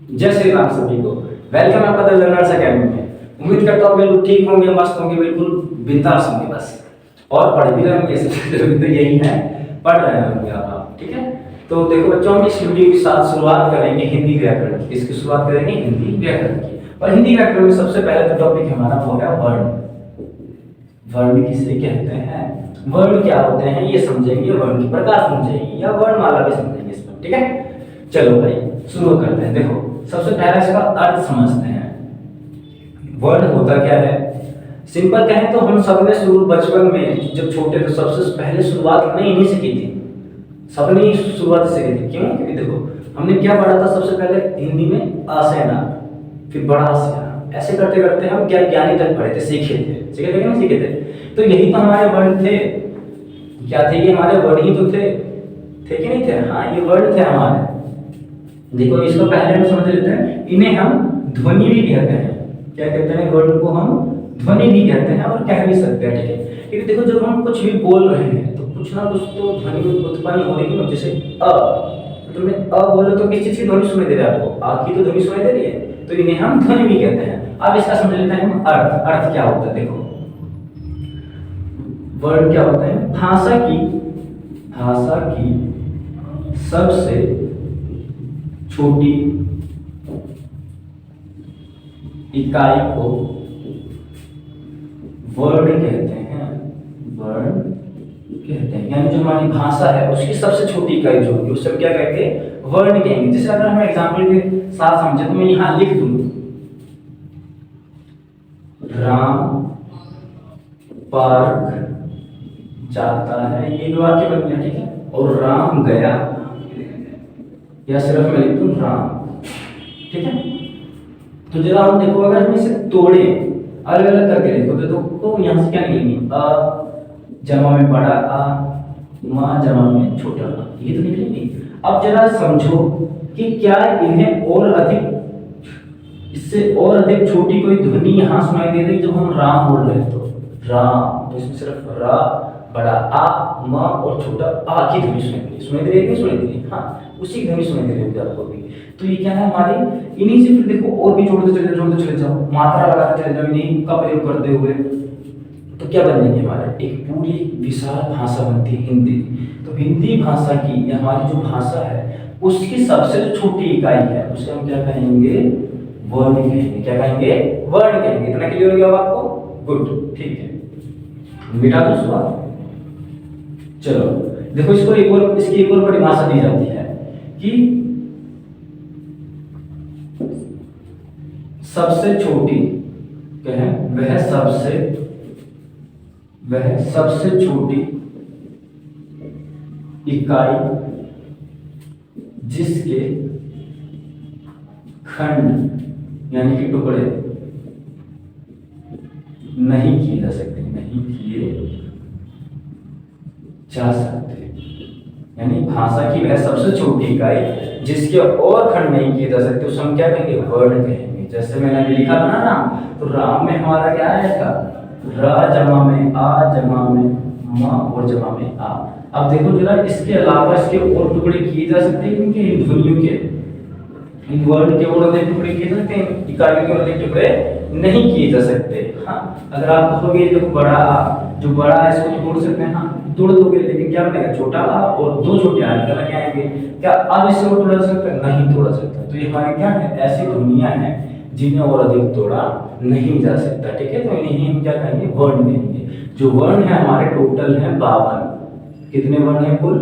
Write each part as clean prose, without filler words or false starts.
जय श्री राम सभी को। वेलकम है आपका द लर्नर्स अकेडमी में। उम्मीद करता हूँ बिल्कुल ठीक होंगे, मस्त होंगे, बिल्कुल बिंदास होंगे बस। और पढ़ भी रहे होंगे, सबसे जरूरी तो यही है, पढ़ रहे होंगे आप। ठीक है, तो देखो बच्चों, हम इस वीडियो के साथ शुरुआत करेंगे हिंदी व्याकरण की। इसकी शुरुआत करेंगे हिंदी व्याकरण की। और हिंदी व्याकरण में सबसे पहले जो टॉपिक हमारा वो है वर्ण। वर्ण किसे कहते हैं, वर्ण क्या होते हैं ये समझेंगे, वर्ण के प्रकार समझेंगे, या वर्णमाला भी समझेंगे इसमें। ठीक है, चलो भाई शुरू करते हैं। देखो सबसे पहले इसका अर्थ समझते हैं। वर्ण होता क्या है, सिंपल कहें तो हम सबने शुरू बचपन में जब छोटे थे सबसे पहले शुरुआत हमने इन्हीं से की थी। सबने ही शुरुआत से की थी। क्यों? क्योंकि देखो हमने क्या पढ़ा था सबसे पहले हिंदी में आ से ना, फिर बड़ा से ना, ऐसे करते करते हम क्या ज्ञानी तक पढ़े थे, सीखे थे ना, सीखे थे। तो यही तो हमारे वर्ण थे। क्या थे ये? हमारे वर्ण ही तो थे कि नहीं थे? हाँ, ये वर्ण थे हमारे। देखो इसको पहले हम समझ लेते हैं, इन्हें हम ध्वनि भी कहते हैं। क्या कहते हैं? वर्ण को हम ध्वनि भी कहते हैं और कह भी सकते हैं। ठीक है, क्योंकि देखो जब हम कुछ भी बोल रहे हैं तो कुछ ना कुछ तो ध्वनि उत्पन्न हो रही है। जैसे अ, तो तुमने अ बोलो तो किस चीज की ध्वनि सुनाई दे रही है आपको? आ की तो ध्वनि सुनाई दे रही है, तो इन्हें हम ध्वनि भी कहते हैं। अब इसका समझ लेते हैं हम अर्थ। अर्थ क्या होता है? देखो वर्ण क्या होता है? भाषा की सबसे छोटी इकाई को वर्ण कहते हैं। वर्ण कहते हैं, यानी जो हमारी भाषा है उसकी सबसे छोटी इकाई जो होगी उसे हम क्या कहेंगे? वर्ण कहेंगे। जैसे अगर हम एग्जांपल के साथ समझे तो मैं यहां लिख दूं राम पार्क जाता है, ये वाक्य बन गया। ठीक है, और राम गया, या सिर्फ मैं लिख दूं राम। ठीक है, तो जरा हम देखो अगर हम इसे तोड़े अलग अलग करके लिखो तो यहाँ से क्या निकलेंगे? अ जमा में बड़ा आ, मा जमा में छोटा आ, ये तो निकलेंगे। अब जरा समझो कि क्या इन्हें और अधिक, इससे और अधिक छोटी कोई ध्वनि यहाँ सुनाई दे रही जब हम राम बोल रहे हैं? तो राम, तो इसमें सिर्फ रा, बड़ा आ, मा और छोटा आ की ध्वनि सुनाई दे रही है, सुनाई दे रही है? हाँ, उसी की ध्वनि सुनाई दे रही होगी आपको भी। तो ये क्या है हमारी, इन्हीं से फिर देखो और भी जोड़ते चले जाओ, मात्रा लगाते चले जाओ इन्हीं का प्रयोग करते हुए, तो क्या बन जाएंगे हमारे? एक पूरी विशाल भाषा बनती है हिंदी। तो हिंदी भाषा की, हमारी जो भाषा है उसकी सबसे जो छोटी इकाई है उसे हम क्या कहेंगे? वर्ण कहेंगे। क्या कहेंगे? वर्ण कहेंगे। इतना क्लियर हो गया आपको? गुड, ठीक है, मिटा दो सवाल। चलो देखो इसको एक और, इसकी एक और परिभाषा दी जाती है कि सबसे छोटी कहें वह सबसे छोटी इकाई जिसके खंड यानी कि टुकड़े नहीं किए जा सकते, यानी भाषा की वह सबसे छोटी इकाई जिसके और खंड नहीं किए जा सकते उसे हम क्या कहेंगे? वर्ण कहेंगे। जैसे मैंने अभी लिखा था ना राम, तो राम में हमारा क्या आया था? रा जमा में आ, जमा में मा और जमा में आ। अब देखो जरा इसके अलावा इसके और टुकड़े किए जा सकते हैं क्योंकि इन ध्वनियों के, इन वर्ण के और अधिक टुकड़े किए जा सकते हैं, इकाइयों के और अधिक टुकड़े नहीं किए जा सकते। हाँ, अगर आप कहोगे जो बड़ा आ, जो बड़ा है इसको तो तोड़ सकते हैं, हाँ तोड़ दोगे, लेकिन क्या बनेगा? छोटा आ और दो छोटे आ निकल के आएंगे। क्या अब इससे और तोड़ा जा सकता है? नहीं तोड़ा सकता। तो ये हमारे क्या है? ऐसी ध्वनियां हैं जिन्हें और अधिक तोड़ा नहीं जा सकता। ठीक है, तो इन्हें हम क्या कहेंगे? वर्ण कहेंगे। जो वर्ण है हमारे टोटल है 52। कितने वर्ण है कुल?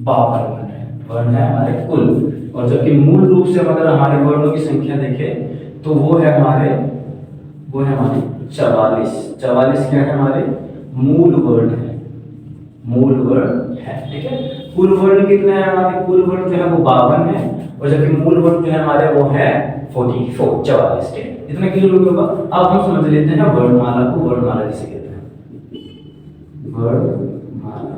52 वर्ण है, वर्ण है हमारे कुल। और जबकि मूल रूप से अगर हमारे वर्णों की संख्या देखें तो वो है हमारे 44। 44 क्या है? हमारे मूल वर्ण है, मूल वर्ण है। ठीक है, कुल वर्ण कितने हैं हमारे? कुल वर्ण जो है वो 52 है, और जबकि मूल वर्ण जो है हमारे वो है 44। इतना क्लियर होगा? अब हम समझ लेते हैं वर्णमाला को। वर्णमाला किसे कहते हैं? वर्णमाला।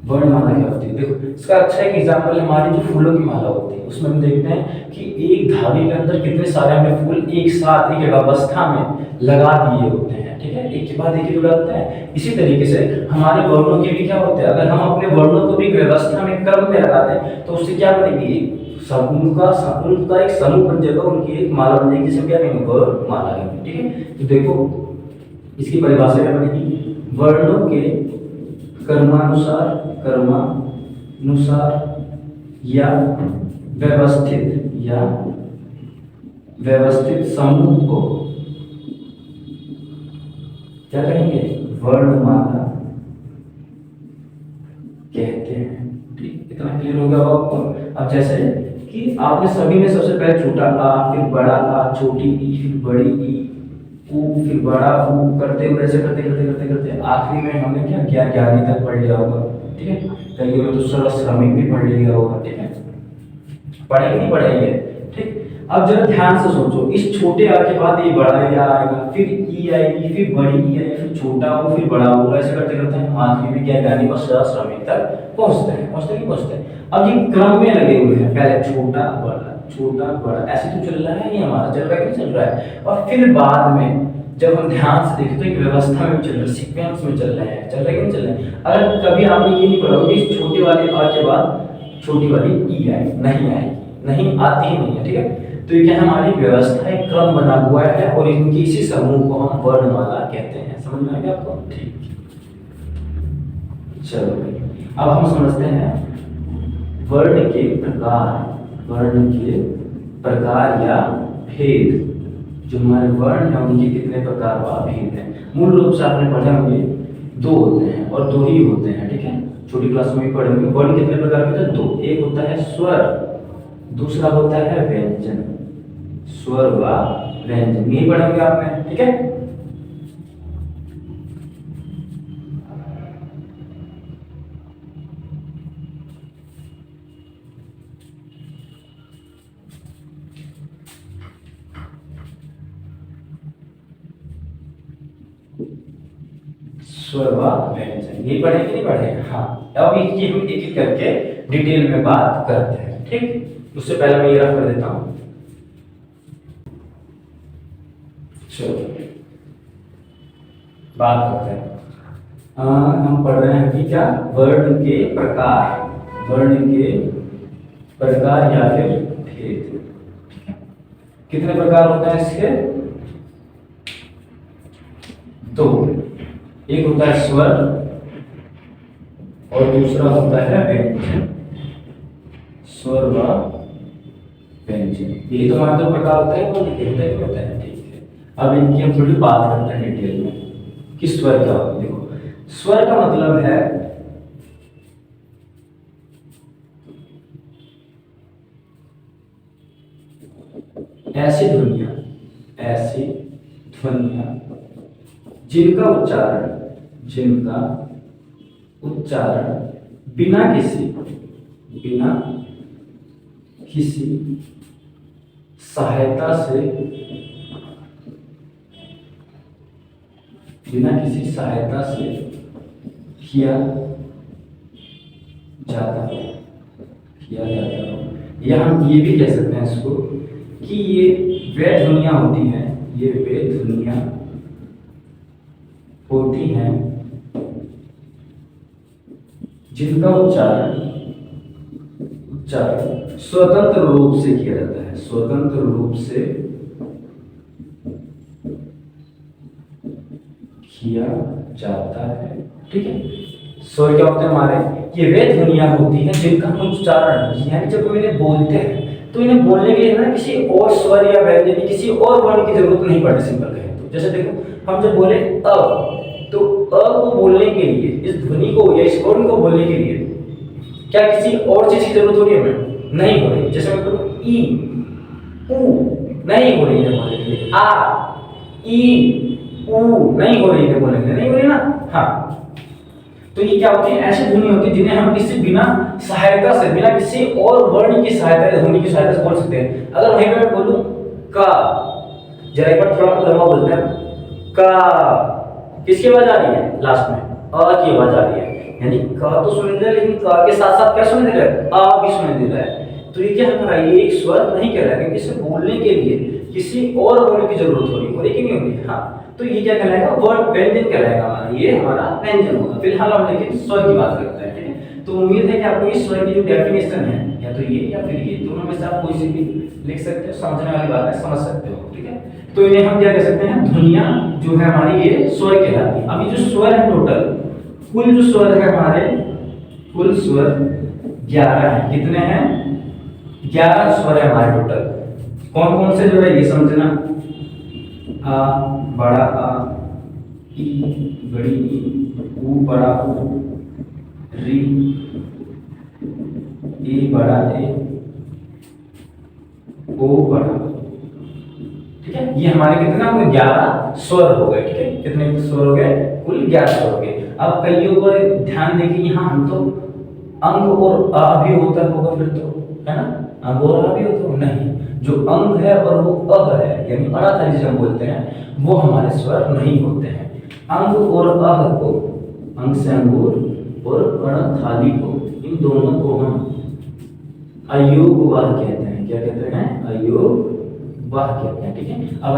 वर्णमाला क्या होती है? देखो इसका अच्छा एक एग्जांपल हमारी जो फूलों की माला होती है उसमें हम देखते हैं कि एक धागे के अंदर कितने सारे हमें फूल एक साथ एक अवस्था में लगा दिए होते हैं। हैं, ठीक है, एक के बाद एक ही जुड़ा होता है। इसी तरीके से हमारे वर्णों के भी क्या होते हैं, अगर हम अपने वर्णों को भी व्यवस्था में क्रम में लगा दें तो उससे क्या बनेगी, उनका एक समूह बन जाएगा, उनकी एक माला बन जाएगी, जिसे क्या कहेंगे, वर्णमाला कहेंगे, ठीक है। तो देखो इसकी परिभाषा क्या बनेगी, वर्णों के कर्मानुसार या व्यवस्थित समूह को क्या कहेंगे, वर्णमाला कहते हैं, ठीक। इतना क्लियर हो गया आपको। अब जैसे कि आपने सभी में सबसे पहले छोटा आ, फिर बड़ा आ, छोटी ई, फिर बड़ी ई, ऊ, फिर बड़ा ऊ करते हुए ऐसे करते आखिरी में हमने क्या किया, ज्ञानी तक पढ़ लिया होगा, ठीक है। कहीं में तो सरल श्रमिक भी पढ़ लिया होगा, ठीक है, पढ़ेंगे नहीं पढ़ेंगे, ठीक। अब जरा ध्यान से सोचो, इस छोटे आ के बाद ये बड़ा या आएगा, फिर ई आएगी, फिर बड़ी ई आएगी, फिर छोटा हो, फिर बड़ा हो, ऐसे करते हम आखिरी में क्या ज्ञानी व सरल श्रमिक तक पहुंचते हैं। अब ये क्रम में लगे हुए हैं, पहले छोटा बड़ा ऐसे तो चल रहा है, ये हमारा चल रहा है कि नहीं चल रहा है। और फिर बाद में जब हम ध्यान से देखें तो एक व्यवस्था में चल रहे हैं, सीक्वेंस में चल रहे हैं, कि नहीं चल रहे हैं। अगर कभी आपने ये नहीं पढ़ा होगा कि छोटे वाले आ के बाद छोटी वाली ई आए, नहीं आएगी, नहीं आती ही नहीं है, ठीक है। तो ये क्या हमारी व्यवस्था एक क्रम बना हुआ है और इनकी इसी समूह को हम वर्णमाला कहते हैं। समझ में आ गया आपको, ठीक। चलो अब हम समझते हैं वर्ण के प्रकार या भेद। जो हमारे वर्ण हैं उनके कितने प्रकार व भेद हैं। मूल रूप से आपने पढ़े होंगे दो होते हैं और दो ही होते हैं, ठीक है। छोटी क्लास में भी पढ़े होंगे। वर्ण कितने प्रकार के होते हैं, दो। एक होता है स्वर, दूसरा होता है व्यंजन। स्वर व व्यंजन यही पढ़ेंगे आपने, ठीक है। स्वर व व्यंजन ये पढ़े कि नहीं पढ़े, हाँ। अब इसकी हम एक एक करके डिटेल में बात करते हैं, ठीक। उससे पहले मैं ये रख कर देता हूं। चलो बात करते हैं। हम पढ़ रहे हैं कि क्या, वर्ण के प्रकार या फिर भेद। कितने प्रकार होते हैं इसके, दो। एक होता है स्वर और दूसरा होता है व्यंजन। स्वर व व्यंजन ये तो हमारे दो प्रकार होते हैं, वो होते हैं, ठीक है। अब इनकी हम थोड़ी बात करते हैं डिटेल में कि स्वर क्या होता है। देखो स्वर का मतलब है ऐसी ध्वनियां जिनका उच्चारण बिना किसी सहायता से किया जाता है। या हम ये भी कह सकते हैं इसको कि ये वे ध्वनियां होती हैं, जिनका उच्चारण स्वतंत्र रूप से किया जाता है, ठीक है। स्वर क्या होते हैं हमारे, ये वे ध्वनियां होती हैं जिनका हम उच्चारण, यानी जब हम इन्हें बोलते हैं तो इन्हें बोलने के लिए ना किसी और स्वर या व्यंजन किसी और वर्ण की जरूरत नहीं पड़ती। सिंपल कहें तो जैसे देखो हम जब बोले अ, तो अ को बोलने के लिए, इस ध्वनि को या इस वर्ण को बोलने के लिए क्या किसी और चीज की जरूरत हो रही है हमें? नहीं हो रही। जैसे मैं बोलूं ई, ऊ, नहीं हो रही है बोलने के लिए। आ, ई, ऊ नहीं हो रही है बोलने के लिए, नहीं हो रही ना, हाँ। तो ये क्या होती है, ऐसी ध्वनि होती है जिन्हें हम किसी बिना किसी और वर्ण की सहायता, ध्वनि की सहायता से बोल सकते हैं। अगर वहीं पे मैं बोलूं का, जरा एक बार थोड़ा लंबा बोलते हैं, का किसकी आवाज आ रही है, लास्ट में अ की आवाज आ रही है, यानी का तो सुनाई दे रहा है, लेकिन का के साथ साथ क्या सुनाई दे रहा है, आ भी सुनाई दे रहा है। तो ये क्या हमारा, ये एक स्वर नहीं कह रहा है, क्योंकि इसे बोलने के लिए किसी और वर्ड की जरूरत हो रही कि नहीं हो रही? हाँ, तो ये क्या कहलाएगा? वर्ड व्यंजन कहलाएगा हमारा, ये हमारा व्यंजन होगा। फिलहाल हम लेकिन स्वर की बात करते हैं, ठीक है? तो उम्मीद है कि आपको इस स्वर की जो डेफिनेशन है, या तो ये या फिर ये, दोनों में से आप कोई सी भी लिख सकते हो, समझने वाली बात है, समझ सकते हो, ठीक है? तो इन्हें हम क्या कह सकते हैं? ध्वनियां जो है हमारी, ये स्वर कहलाती है। अभी जो स्वर है टोटल, कुल जो स्वर है हमारे, कुल स्वर 11 है। कितने हैं? 11 स्वर है हमारे टोटल। कौन कौन से जो है ये समझना, आ बड़ा आ, ई बड़ी ई, ऊ बड़ा ऊ, री ई बड़ा ए, ओ बड़ा, ठीक है? ये हमारे कितना हो गए? 11 स्वर हो गए, ठीक है? कितने स्वर हो गए? कुल 11 स्वर हो गए। अब कईयों को ध्यान देखिए, यहाँ हम तो अंग और आ भी होता होगा फिर तो, है ना? अंग और आ भी होता हो? नहीं, जो अंग है और वो अ है, यानी अड़ा जिसे हम बोलते हैं, वो हमारे स्वर नहीं होते हैं। अंग और अ को, अंग से अंगूर और अण खाली को, इन दोनों को हम अयोगवाह कहते हैं। क्या कहते हैं? अयोगवाह कहते हैं, ठीक है? अब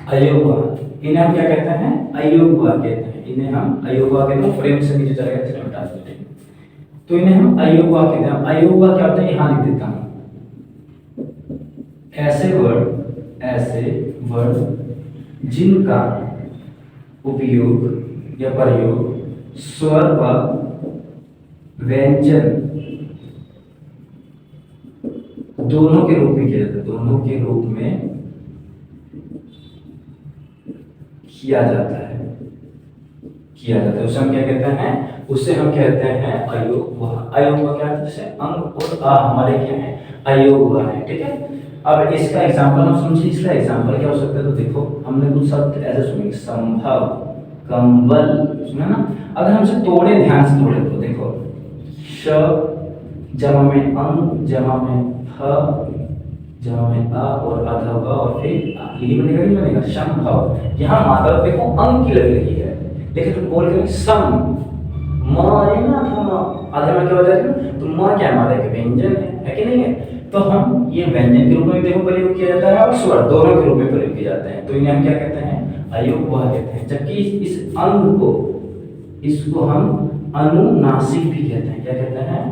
अयोगवाह, इन्हें हम क्या कहते हैं? अयोगवाह कहते हैं। इन्हें हम अयोगवाह कहते हैं। फ्रेम से नीचे चले गए, मिटा देते हैं। तो इन्हें हम अयोगवाह कहते हैं। अयोगवाह क्या होता है? यहाँ लिख देता हूँ। ऐसे वर्ड जिनका उपयोग या प्रयोग स्वर व व्यंजन दोनों के रूप में किया जाता है, दोनों के रूप में किया जाता है, उसे हम क्या कहते हैं? उसे हम कहते हैं अयोगवाह। अयोगवाह क्या है? जैसे अंग और आ हमारे क्या है? अयोगवाह है, ठीक है? अब इसका एग्जांपल हम समझिए। इसका एग्जांपल क्या हो सकता है? तो देखो, हमने कुछ शब्द ऐसे सुने, संभव, कंबल, सुना ना? अगर हम इसे तोड़े, ध्यान से तोड़े, तो देखो, श जमा में अंग, जमा में ह, जमा में आ और आधा व और फिर आ, यही बनेगा, नहीं बनेगा? संभव। यहाँ मात्रा देखो अंग की लग रही है, लेकिन तुम बोल रहे सम, म ना था, आधे में क्या हो जाएगा? तो म क्या हमारा एक व्यंजन है कि नहीं है? तो हम ये व्यंजन के रूप में देखो प्रयोग किया जाता है और स्वर दोनों के रूप में प्रयोग किए जाते हैं। तो इन्हें हम क्या कहते हैं? अयोगवाह कहते हैं। जबकि इस अंग को, इसको हम अनुनासिक भी कहते हैं। क्या कहते हैं?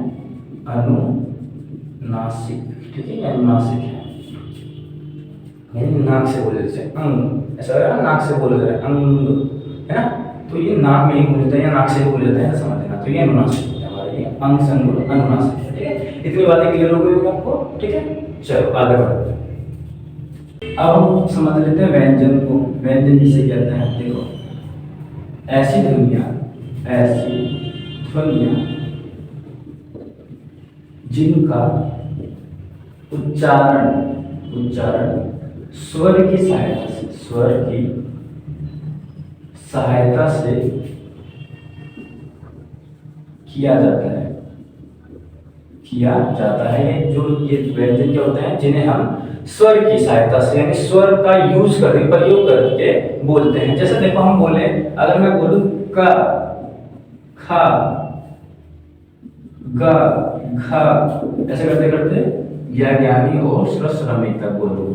अनुनासिक, ठीक है? अनुनासिक है, यानी नाक से बोले, जैसे अंग, ऐसा है ना? नाक से बोला जाए अंग, है ना? तो ये नाक में ही बोलता है या नाक से ही बोल जाता है, समझ लेना। तो ये अनुनासिक होता है हमारा, ये अंग से अनुनासिक है, ठीक है? इतनी बातें क्लियर हो गई आपको, ठीक है? चलो आगे बढ़ते हैं। अब हम समझ लेते हैं व्यंजन को। व्यंजन जिसे कहते हैं, देखो, ऐसी ध्वनियां जिनका उच्चारण स्वर की सहायता से किया जाता है। ये व्यंजन क्या होते हैं? जिन्हें हम स्वर की सहायता से, यानी स्वर का यूज करके, प्रयोग करके बोलते हैं। जैसे देखो, हम बोले, अगर मैं बोलूं का, खा, गा, घा, ऐसे करते करते ज्ञानी और श्रमिक तक बोलूं,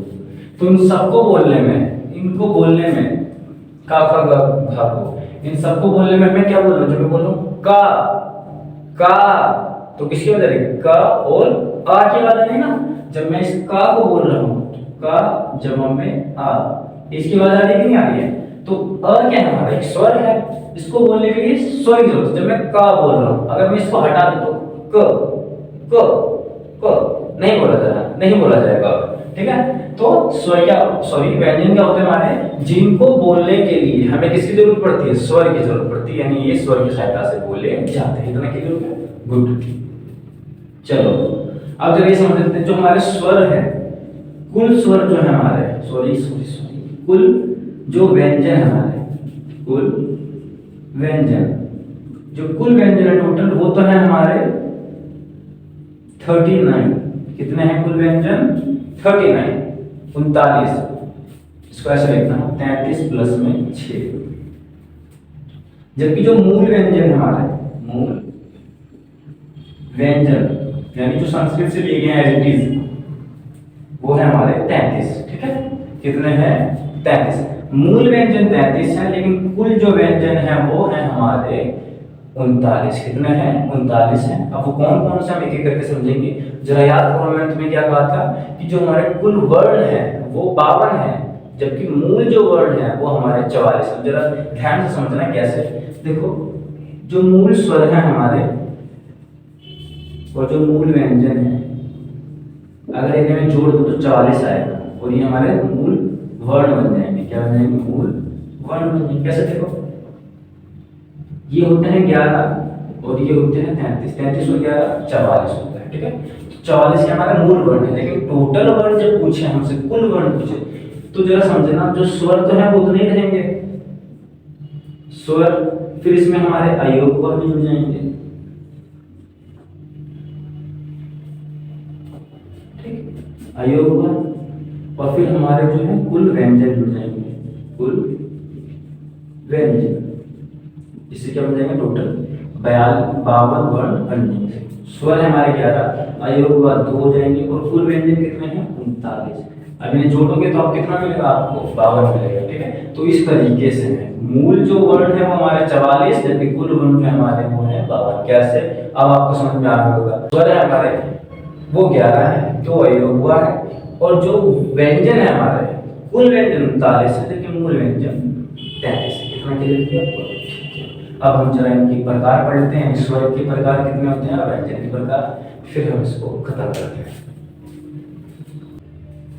तो इन सबको बोलने में, इनको बोलने में, का, खा, गा, घा को, इन सबको बोलने में मैं क्या बोल रहा हूं? जब मैं बोल रहा हूं का, तो किसकी वजह है? का और आ की वजह नहीं ना? जब मैं इस का को बोल रहा हूं, का जमा में आ, इसकी वजह आ रही कि नहीं आ रही है? तो अ क्या है हमारा? एक स्वर है, इसको बोलने के लिए स्वर की जरूरत है। जब मैं का बोल रहा हूं, अगर मैं इसको हटा दूं तो क नहीं बोला जाएगा, ठीक है? तो व्यंजन क्या होते हैं हमारे? जिनको बोलने के लिए हमें किसकी जरूरत पड़ती है? स्वर की जरूरत पड़ती है, यानी ये स्वर की सहायता से बोले जाते हैं। इतना क्लियर हो गया? गुड। चलो अब जब ये समझ लेते हैं, जो हमारे स्वर है, कुल स्वर जो है हमारे, कुल जो व्यंजन है हमारे, कुल व्यंजन है टोटल, वो तो है हमारे 39। कितने हैं कुल व्यंजन? 39, 39। इसको ऐसे लिखना है 33 प्लस में 6। जबकि जो मूल व्यंजन है हमारे, मूल व्यंजन यानी जो संस्कृत से लिए गए हैं एज इट इज, वो है हमारे 33, ठीक है? कितने हैं? 33। मूल व्यंजन 33 है, लेकिन कुल जो व्यंजन है वो है हमारे 39। कितने हैं? 39 हैं। अब वो कौन कौन से हम एक एक करके समझेंगे। जरा याद करो, मैंने तुम्हें क्या कहा था कि जो हमारे कुल वर्ण है वो 52 है, जबकि मूल जो वर्ण है वो हमारे 44। अब जरा ध्यान से समझना कैसे। देखो, जो मूल स्वर है हमारे और जो मूल व्यंजन है, अगर इन्हें मैं जोड़ दूं तो 44 आएगा, और ये हमारे मूल वर्ण बन जाएंगे। क्या बन जाएंगे? मूल वर्ण बन जाएंगे। कैसे? देखो, ये होते हैं 11 और ये होते हैं 33। 33 और 11 44 होता है। ठीक है, तो 44 ये हमारा मूल वर्ण है, लेकिन टोटल वर्ण जब पूछे हमसे, कुल वर्ण पूछे, तो जरा समझना, जो स्वर तो है वो तो नहीं रहेंगे स्वर, फिर इसमें हमारे अयोग वर्ण जुड़ जाएंगे। ठीक, अयोग वर्ण, और फिर हमारे जो है कुल व्यंजन जुड़ जाएंगे। कुल व्यंजन, इससे क्या बन जाएंगे? टोटल 52 वर्ण बन जाएंगे। स्वर है हमारे 11, अयोग 2 हो जाएंगे, और कुल व्यंजन कितने हैं? 39। अब इन्हें जोड़ोगे तो आप कितना मिलेगा? आपको 52 मिलेगा। ठीक है, तो इस तरीके से है। मूल जो वर्ण है वो हमारे 44, जबकि कुल वर्ण जो हमारे वो है 52। कैसे? अब आपको समझ में आ रहा होगा। स्वर है हमारे वो 11 है, 2 अयोग हुआ है, और जो व्यंजन है हमारे, कुल व्यंजन 39 है, लेकिन मूल व्यंजन 33 है। कितना क्लियर किया आपको? अब हम जरा इनके प्रकार पढ़ लेते हैं। स्वर के प्रकार कितने होते हैं और व्यंजन के प्रकार, फिर हम इसको खत्म करते हैं।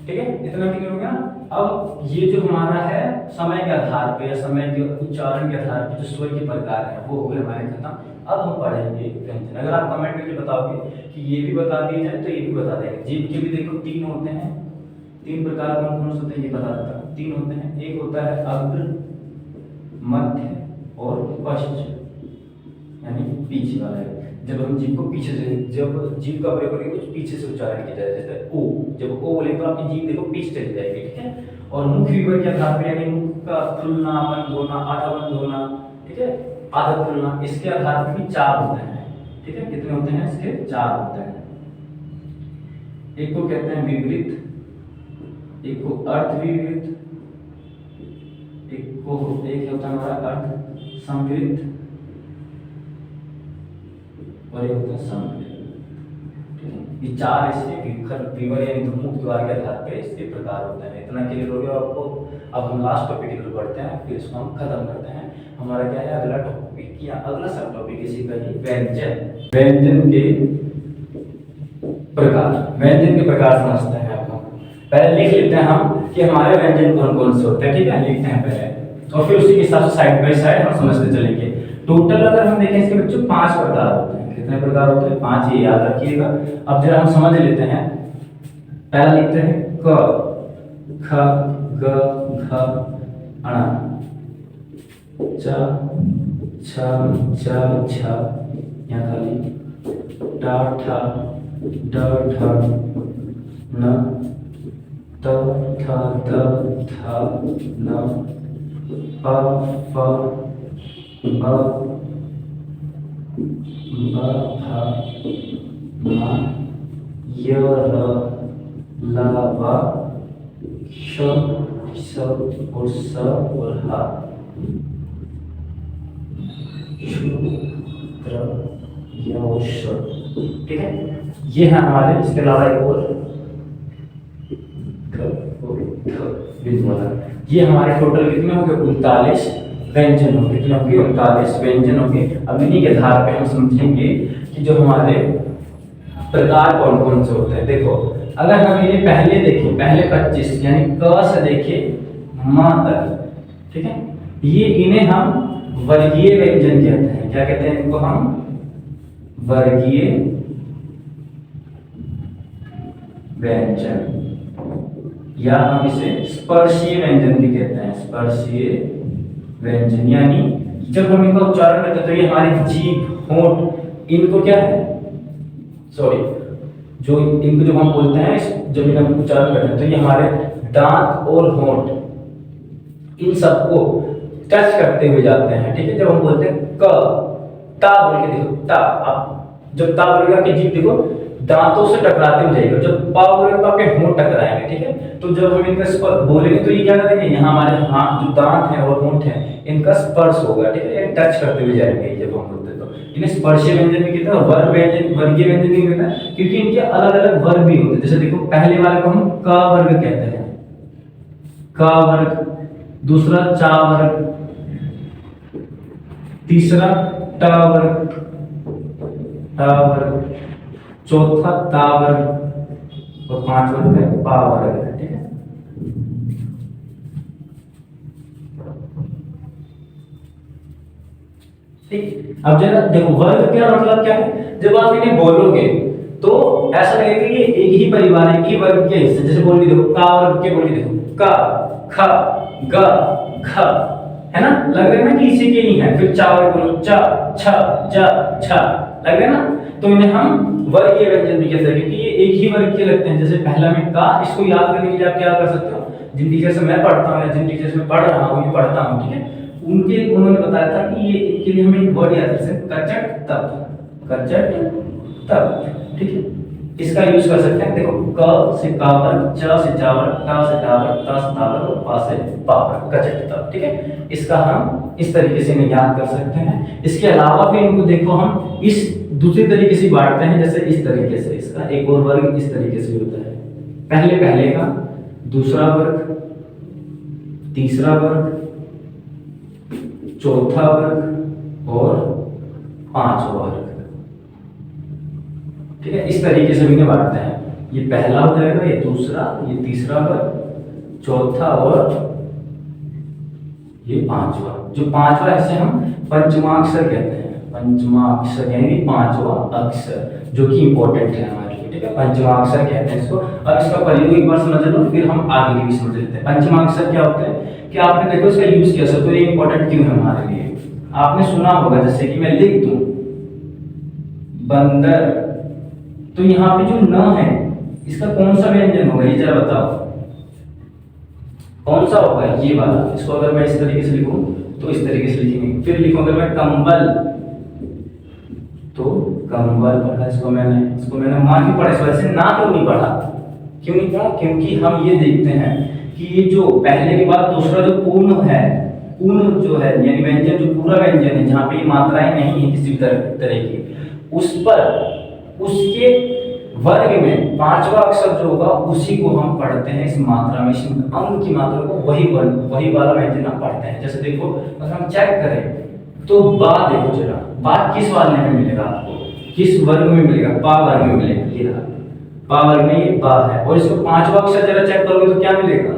ठीक है, इतना क्लियर हो गया। अब ये जो हमारा है समय के आधार पे या समय के उच्चारण के आधार पे जो स्वर के प्रकार है वो हो गए हमारे खत्म। अब हम पढ़ेंगे व्यंजन। अगर आप कमेंट करके बताओगे कि ये भी बता दिए जाए तो ये भी बता देंगे। जीभ के भी देखो 3 होते हैं। 3 प्रकार कौन कौन से होते हैं ये बता देता हूँ। 3 होते हैं। एक होता है अग्र, मध्य और पश्च, यानी पीछे वाला है। जब हम जीभ को पीछे से, जब जीभ का प्रयोग करेंगे तो पीछे से उच्चारण किया जाए, जैसे ओ। जब ओ बोले तो आपकी जीभ देखो पीछे चली जाएगी। ठीक है, और मुख विवर के आधार पर, यानी मुख का खुलना, बंद होना, आधा बंद होना, ठीक है, आधा खुलना, इसके आधार पर भी 4 होते हैं। ठीक है, कितने होते हैं इसके? 4 होते हैं। एक को कहते हैं विपरीत, एक को अर्थ विपरीत, एक होता है हमारा अर्थ संवृत्त, और एक होता है संवृत्त। ठीक है, ये 4 इसके विवर यानी मुख द्वार के आधार पे इसके प्रकार होते हैं। इतना क्लियर हो गया आपको। अब हम लास्ट टॉपिक की तरफ बढ़ते हैं, फिर इसको हम खत्म करते हैं। हमारा क्या है अगला टॉपिक, या अगला सब टॉपिक इसी का ही व्यंजन। व्यंजन के प्रकार, व्यंजन के प्रकार समझते हैं। अब हम पहले लिख लेते हैं हम कि हमारे व्यंजन कौन कौन से होते हैं। ठीक है, लिखते हैं पहले, और फिर उसी के हिसाब से साइड बाय साइड हम समझते चलेंगे। टोटल अगर हम देखें इसके बच्चों 5 प्रकार होते हैं। कितने प्रकार होते हैं? 5, ये याद रखिएगा। अब जरा हम समझ लेते हैं। पहला लिखते हैं क, ख, ग, घ, अण, च, छ, छ, यहाँ खाली टा, ठा, ड, ढ, न, त, थ, द, थ, न, प, फ, ब, भ, भ, म, य, र, ल, व, श, स और स और ह, श, त्र, य और श। ठीक है, ये है हमारे। इसके अलावा एक और ये हमारे टोटल कितने हो गए? 39 व्यंजन हो गए। कितने हो गए? 39 व्यंजन हो गए। अब इन्हीं के आधार पे हम समझेंगे कि जो हमारे प्रकार कौन कौन से होते हैं। देखो, अगर हम इन्हें पहले देखें, पहले 25 यानी क से देखे म तक, ठीक है, ये इन्हें हम वर्गीय व्यंजन कहते हैं। क्या कहते हैं इनको? हम वर्गीय व्यंजन, या हम इसे स्पर्शीय व्यंजन भी कहते हैं। स्पर्शीय व्यंजन यानी जब हम इनका उच्चारण करते हैं तो ये हमारी जीभ, होंठ, इनको क्या है, सॉरी, जो इनको जब हम बोलते हैं, जब इनका उच्चारण करते हैं तो ये हमारे दांत और होंठ, इन सबको टच करते हुए जाते हैं। ठीक है, जब हम बोलते हैं क, ता बोल के देखो, ता, आप जब ता बोलेगा कि जीभ देखो दांतों से टकराते हुए जाएगा। जब पा बोलेंगे तो आपके होंठ टकराएंगे, ठीक है। तो जब हम इनका स्पर्श बोलेंगे तो ये क्या करेंगे, यहाँ हमारे हाथ जो दांत हैं और होंठ हैं इनका स्पर्श होगा, ठीक है, टच करते हुए जाएंगे जब हम बोलते हैं। तो इन्हें स्पर्शीय व्यंजन भी कहते हैं और वर्ग व्यंजन, वर्गीय व्यंजन भी कहते हैं, क्योंकि इनके अलग अलग वर्ग भी होते हैं। जैसे देखो पहले वाले को हम क वर्ग कहते हैं, क वर्ग, दूसरा चा वर्ग, तीसरा ट वर्ग, ट वर्ग, चौथा ता वर्ग और पांचवा है पा वर्ग है, ठीक है। ठीक, अब जरा देखो वर्ग क्या मतलब क्या है। जब आप इन्हें बोलोगे तो ऐसा लगेगा कि ये एक ही परिवार है, एक ही वर्ग के हिस्से। जैसे बोल भी देखो का वर्ग के, बोल भी देखो का, ख, ग, घ, है ना, लग रहा है ना कि इसी के ही है। फिर चा वर्ग बोलो च, छ, ज, छ, लग रहा है ना। तो इन्हें हम वर्गीय व्यंजन भी कहते हैं क्योंकि ये एक ही वर्ग के लगते हैं। जैसे पहला में का, इसको याद करने के लिए आप क्या कर सकते हो, जिन टीचर से मैं पढ़ता हूँ या जिन टीचर से मैं पढ़ रहा हूँ, ये पढ़ता हूँ, ठीक है, उन्होंने बताया था कि ये इसके लिए हमें एक वर्ड याद रखें, कचट तप, कचट तप, ठीक है। इसका यूज कर सकते हैं। देखो क से का वर्ग, च से चा वर्ग, टा से टा वर्ग, ता से ता वर्ग और पा से पा वर्ग, कचट तप, ठीक है। इसका हम इस तरीके से इन्हें याद कर सकते हैं। इसके अलावा भी इनको देखो हम इस दूसरी तरीके से बांटते हैं, जैसे इस तरीके से। इसका एक और वर्ग इस तरीके से होता है, पहले पहले का, दूसरा वर्ग, तीसरा वर्ग, चौथा वर्ग और पांचवा वर्ग, ठीक है। इस तरीके से भी इन्हें बांटते हैं। ये पहला हो जाएगा, ये दूसरा, ये तीसरा वर्ग, चौथा और ये पांचवा। जो पांचवा इसे हम पंचमाक्षर कहते हैं, पंचमाक्षर यानी पांचवा अक्षर, जो कि इंपॉर्टेंट है हमारे लिए, ठीक है। पंचमाक्षर कहते हैं इसको। अब इसका प्रयोग एक बार समझ लो, फिर हम आगे की भी समझ लेते हैं। पंचमाक्षर क्या होते हैं कि आपने देखो इसका यूज किया सर, तो ये इंपॉर्टेंट क्यों है हमारे लिए। आपने सुना होगा, जैसे कि मैं लिख दूं बंदर, तो यहाँ पे जो न है इसका कौन सा व्यंजन होगा, ये जरा बताओ कौन सा होगा, ये वाला। इसको अगर मैं इस तरीके से लिखूं तो इस तरीके से लिखेंगे। फिर लिखूं अगर मैं कंबल, तो कंबल पढ़ा इसको मैंने मान भी पढ़ा, इस वजह से ना क्यों नहीं पढ़ा, क्यों नहीं पढ़ा, क्योंकि हम ये देखते हैं कि ये जो पहले के बाद दूसरा जो पूर्ण है, पूर्ण जो है यानी व्यंजन, जो पूरा व्यंजन है जहाँ पे ये मात्राएं नहीं है किसी भी तरह की, उस पर उसके वर्ग में पांचवा अक्षर जो होगा उसी को हम पढ़ते हैं इस मात्रा में, इस अंक की मात्रा को, वही वाला व्यंजन हम पढ़ते हैं। जैसे देखो अगर हम चेक करें तो बा, देखो जरा बा किस वाले में मिलेगा आपको, किस वर्ग में मिलेगा, पा वर्ग में मिलेगा। ये रहा पा वर्ग में, ये बा है। और इसको पांचवा अक्षर जरा चेक करोगे तो क्या मिलेगा,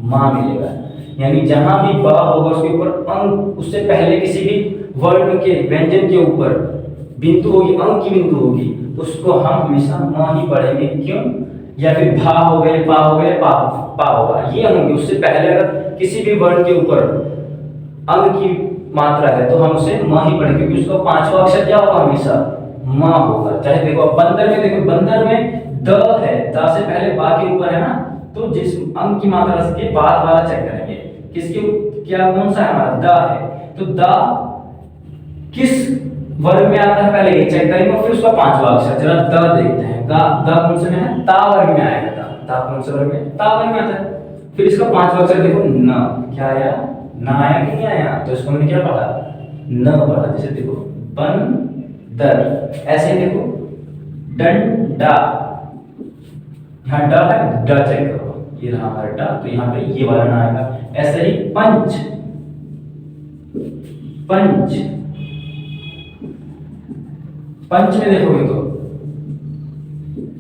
मां मिलेगा। यानी जहां भी बा होगा उसके ऊपर अंक, उससे पहले किसी भी वर्ण के व्यंजन के ऊपर बिंदु होगी, अंक की बिंदु होगी, उसको हम हमेशा मां ही पढ़ेंगे। क्यों, या फिर भा हो गए, पा हो गए, पा होगा, ये होंगे। उससे पहले अगर किसी भी वर्ण के ऊपर अंक की मात्रा है तो हम उसे मां ही पढ़ेंगे, क्योंकि उसका पांचवा अक्षर क्या होगा, हमेशा मां होगा। चाहे देखो बंदर में, देखो बंदर में द है, द से पहले बा के ऊपर है ना, तो जिस अंक की मात्रा के बाद वाला चेक करेंगे, किसके क्या कौन सा है हमारा, द है। तो द किस वर्ग में आता है पहले ये चेक करेंगे, और फिर उसका पांचवा अक्षर जरा द देखते हैं। द कौन से में है, ता वर्ग में आएगा। ता कौन से वर्ग में, ता वर्ग में आता है। फिर इसका पांचवा अक्षर देखो न, क्या आया, ना आया कि नहीं आया, तो इसको हमने क्या पढ़ा, न पढ़ा। जैसे देखो बंदर, ऐसे देखो डंडा, यहाँ ड है, ड चेक करो, ये रहा हमारा ड, तो यहाँ पे ये वाला ना आएगा। ऐसे ही पंच, पंच, पंच में देखोगे तो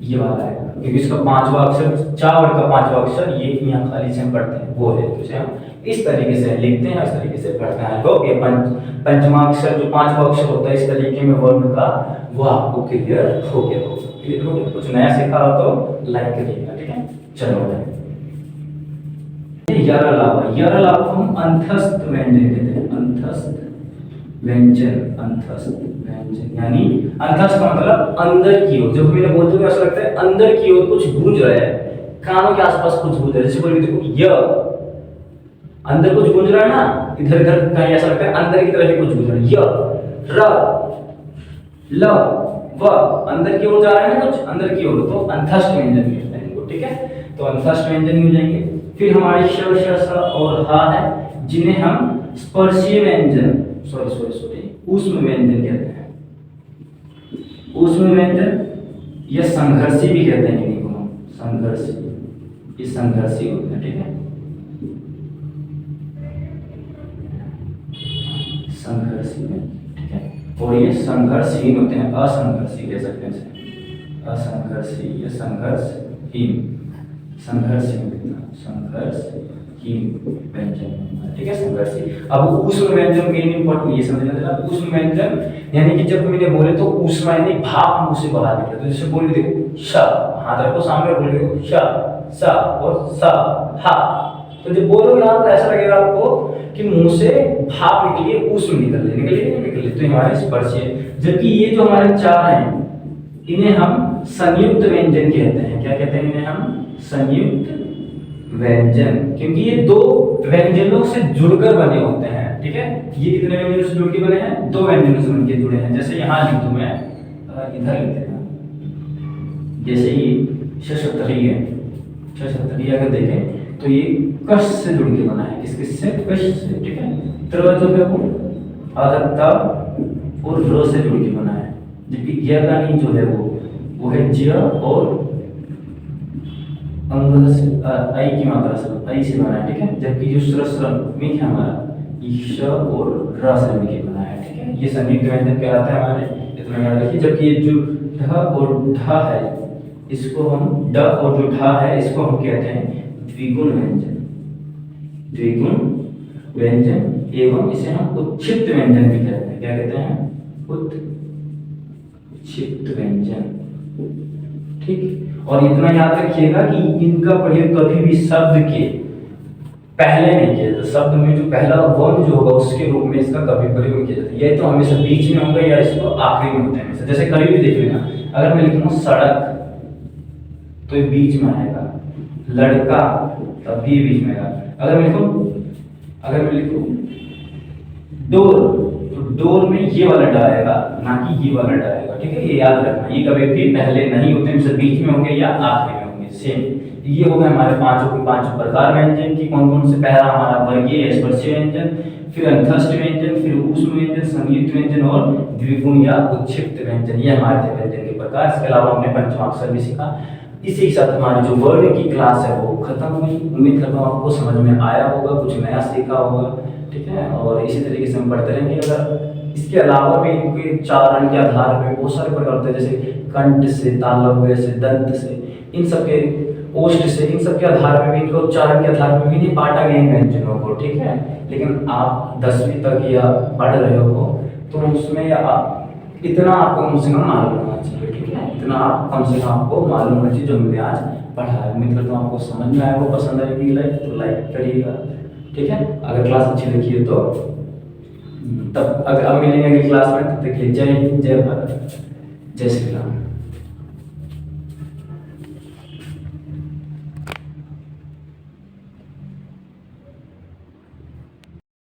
ये वाला है, क्योंकि इसका पांचवा अक्षर, चावल का पांचवा अक्षर ये यहाँ खाली से हम पढ़ते हैं वो है, तो इसे हम इस तरीके से लिखते हैं, इस तरीके से पढ़ते हैं। तो ये पंचमाक्षर जो पांचवा अक्षर होता है इस तरीके में वर्ण का, वो आपको क्लियर हो गया होगा। क्लियर हो गया, कुछ नया सीखा हो तो लाइक करिएगा, ठीक है। चलो यरलाभ हम अंतस्थ व्यंजन कहते हैं, अंतस्थ व्यंजन, अंतस्थ व्यंजन यानी अंतस्थ का मतलब अंदर की ओर। जब मैंने बोलते हुए ऐसा लगता है अंदर की ओर कुछ गूंज रहा है, कानों के आसपास कुछ गूंज रहा है। जैसे कोई देखो य, अंदर कुछ गूंज रहा है ना, इधर इधर कहीं ऐसा लगता है अंदर की तरफ ही कुछ गूंज रहा है। य, र, ल, व अंदर की ओर जा रहा है ना कुछ अंदर की ओर, तो अंतस्थ व्यंजन कहते हैं इनको, ठीक है। तो अंतस्थ व्यंजन हो जाएंगे। फिर हमारे श, श, स और ह है, जिन्हें हम स्पर्शीय व्यंजन सॉरी ऊष्म व्यंजन कहते हैं। ऊष्म व्यंजन या संघर्षी भी कहते हैं इन्हीं को हम, संघर्षी, ये संघर्षी होते हैं, ठीक है, संघर्षी में, ठीक है। और ये संघर्षहीन होते हैं, असंघर्षी कह सकते हैं इसे, असंघर्षी या संघर्षहीन, संघर्षहीन व्यंजन, ठीक है, संघर्षी। अब ऊष्म व्यंजन मेन इंपॉर्टेंट ये समझना जरा, ऊष्म व्यंजन यानी कि जब मैंने बोले तो ऊष्मा यानी भाप मुंह से बाहर निकले, तो जैसे बोल देखो श, हाथ रखो सामने, बोल देखो श, स और स, हा, तो जब बोलोगे ना तो ऐसा लगेगा आपको कि मुंह से भाप निकली है, ऊष्म निकले, तो हमारे स्पर्शीय। जबकि ये जो हमारे चार हैं इन्हें हम संयुक्त व्यंजन कहते हैं। क्या कहते हैं इन्हें हम? संयुक्त व्यंजन, क्योंकि ये दो व्यंजनों से जुड़कर बने होते हैं, ठीक है। ये कितने व्यंजनों से जुड़ के बने हैं? दो व्यंजनों से बनके जुड़े हैं। जैसे यहाँ लिख दूं मैं, इधर लिख देना, जैसे ये शशतरी है, शशतरी अगर देखें तो ये कश से जुड़ के बना है, किससे? कश से, ठीक है। त्र जो है वो आदत्ता और र से जुड़ के बना है, जबकि ज्ञानी जो है वो है ज और अंग से, आई की मात्रा से, आई से बना है, ठीक है। जबकि जो श्रमिक है हमारा ईश और र से मिलके बना है, ठीक है। ये संयुक्त व्यंजन कहलाता है हमारे, इतना याद रखिए। जबकि ये जो ढ और ढ है इसको हम, ड और जो ढ है इसको हम कहते हैं द्विगुण व्यंजन, द्विगुण व्यंजन, एवं इसे हम उत्क्षिप्त व्यंजन भी कहते हैं। क्या कहते हैं? उत्क्षिप्त व्यंजन, ठीक। और इतना याद रखिएगा कि इनका प्रयोग कभी भी शब्द के पहले नहीं किया जाता, शब्द में जो पहला वर्ण जो होगा उसके रूप में इसका कभी प्रयोग नहीं किया जाता। ये तो हमेशा बीच में होगा या इसको आखिरी में होता है हमेशा। जैसे कभी भी देख लेना, अगर मैं लिखूंगा सड़क तो ये बीच में आएगा, लड़का तब भी बीच में आएगा। अगर मैं लिखूं डोर, तो डोर में ये वाला ड आएगा, ना कि ये वाला ड आएगा, ठीक है। ये याद रखना, ये कभी भी पहले नहीं होते, हमेशा बीच में होंगे या आखिरी में होंगे, सेम। ये हो गए हमारे पांचों प्रकार व्यंजन की। कौन कौन से? पहला हमारा वर्गीय स्पर्शीय व्यंजन, फिर अंतस्थ व्यंजन, फिर ऊष्म व्यंजन, संयुक्त व्यंजन और द्विगुण या उत्क्षिप्त व्यंजन। ये हमारे थे व्यंजन के प्रकार। इसके अलावा हमने पंचमाक्षर भी सीखा। इसी के साथ हमारी जो वर्ड की क्लास है वो खत्म हुई। उम्मीद करता हूँ आपको समझ में आया होगा, कुछ नया सीखा होगा, ठीक है। और इसी तरीके से हम पढ़ते रहेंगे। अगर इसके अलावा भी इनके चारण के आधार पर बहुत सारे प्रकार होते हैं, जैसे कंठ से, तालव्य से, दंत से, इन सब के ओष्ठ से, इन सब के आधार पर भी, इनके उच्चारण के आधार पर भी नहीं बांटा गया इन व्यंजनों को, ठीक है। लेकिन आप 10वीं तक या पढ़ रहे हो तो उसमें इतना आपको कम से कम मालूम होना चाहिए, ठीक है। इतना आप कम से कम आपको मालूम होना चाहिए जो हमने आज पढ़ा है। उम्मीद करता हूँ आपको समझ में आया हो, पसंद आएगी तो लाइक करिएगा, ठीक है। अगर क्लास अच्छी लगी है तो तब अब मिलेंगे अगली क्लास में। तब तक के लिए जय हिंद, जय भारत, जय श्री राम।